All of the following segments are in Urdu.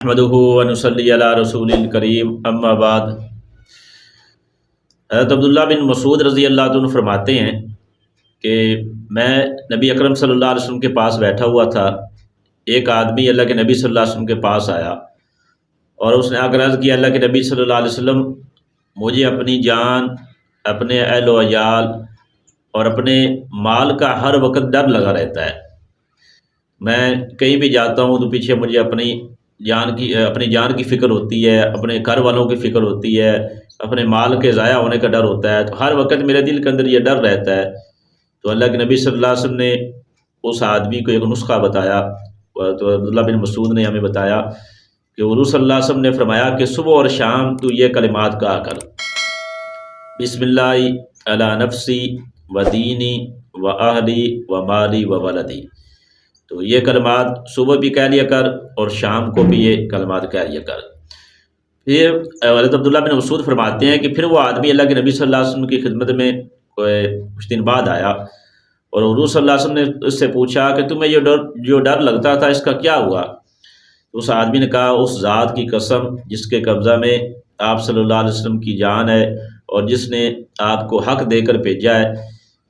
نحمدہ و نصلی علی رسول الکریم اما بعد۔ حضرت عبداللہ بن مسعود رضی اللہ عنہ فرماتے ہیں کہ میں نبی اکرم صلی اللہ علیہ وسلم کے پاس بیٹھا ہوا تھا، ایک آدمی اللہ کے نبی صلی اللہ علیہ وسلم کے پاس آیا اور اس نے آ کر عرض کیا، اللہ کے نبی صلی اللہ علیہ وسلم، مجھے اپنی جان، اپنے اہل و عیال اور اپنے مال کا ہر وقت ڈر لگا رہتا ہے۔ میں کہیں بھی جاتا ہوں تو پیچھے مجھے اپنی جان کی فکر ہوتی ہے، اپنے گھر والوں کی فکر ہوتی ہے، اپنے مال کے ضائع ہونے کا ڈر ہوتا ہے، تو ہر وقت میرے دل کے اندر یہ ڈر رہتا ہے۔ تو اللہ کے نبی صلی اللہ علیہ وسلم نے اس آدمی کو ایک نسخہ بتایا، تو عبداللہ بن مسعود نے ہمیں بتایا کہ حضور صلی اللہ علیہ وسلم نے فرمایا کہ صبح اور شام تو یہ کلمات کہا کر، بسم اللہ علی نفسی و دینی و اہلی و مالی و ولدی۔ تو یہ کلمات صبح بھی کہہ لیا کر اور شام کو بھی یہ کلمات کہہ لیا کر۔ پھر حضرت عبداللہ بن مسعود فرماتے ہیں کہ پھر وہ آدمی اللہ کے نبی صلی اللہ علیہ وسلم کی خدمت میں کچھ دن بعد آیا اور حضور صلی اللہ علیہ وسلم نے اس سے پوچھا کہ تمہیں جو ڈر لگتا تھا اس کا کیا ہوا؟ اس آدمی نے کہا، اس ذات کی قسم جس کے قبضہ میں آپ صلی اللہ علیہ وسلم کی جان ہے اور جس نے آپ کو حق دے کر بھیجا ہے،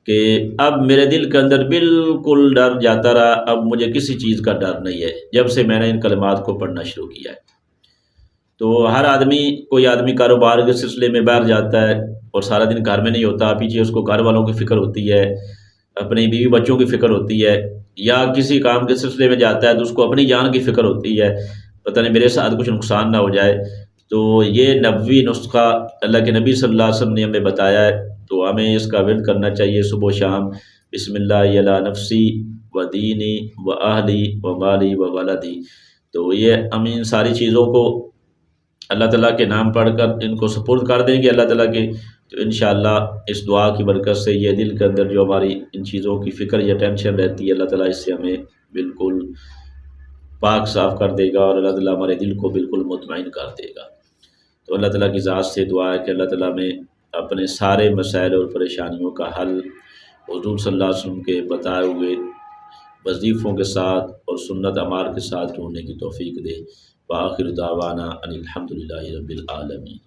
کہ اب میرے دل کے اندر بالکل ڈر جاتا رہا، اب مجھے کسی چیز کا ڈر نہیں ہے جب سے میں نے ان کلمات کو پڑھنا شروع کیا ہے۔ تو ہر آدمی، کوئی آدمی کاروبار کے سلسلے میں باہر جاتا ہے اور سارا دن گھر میں نہیں ہوتا، پیچھے اس کو گھر والوں کی فکر ہوتی ہے، اپنی بیوی بچوں کی فکر ہوتی ہے، یا کسی کام کے سلسلے میں جاتا ہے تو اس کو اپنی جان کی فکر ہوتی ہے، پتہ نہیں میرے ساتھ کچھ نقصان نہ ہو جائے۔ تو یہ نبوی نسخہ اللہ کے نبی صلی اللہ علیہ وسلم نے ہمیں بتایا ہے، تو ہمیں اس کا ورد کرنا چاہیے صبح و شام، بسم اللہ علی نفسی و دینی و اہلی و مالی و ولدی۔ تو یہ ہم ان ساری چیزوں کو اللہ تعالیٰ کے نام پڑھ کر ان کو سپرد کر دیں گے اللہ تعالیٰ کے، تو انشاءاللہ اس دعا کی برکت سے یہ دل کے اندر جو ہماری ان چیزوں کی فکر یا ٹینشن رہتی ہے، اللہ تعالیٰ اس سے ہمیں بالکل پاک صاف کر دے گا اور اللہ تعالیٰ ہمارے دل کو بالکل مطمئن کر دے گا۔ تو اللہ تعالیٰ کی ذات سے دعا ہے کہ اللہ تعالیٰ میں اپنے سارے مسائل اور پریشانیوں کا حل حضور صلی اللہ علیہ وسلم کے بتائے ہوئے وظیفوں کے ساتھ اور سنت اعمال کے ساتھ ڈھونڈنے کی توفیق دے۔ وآخر دعوانا ان الحمد للہ رب العالمین۔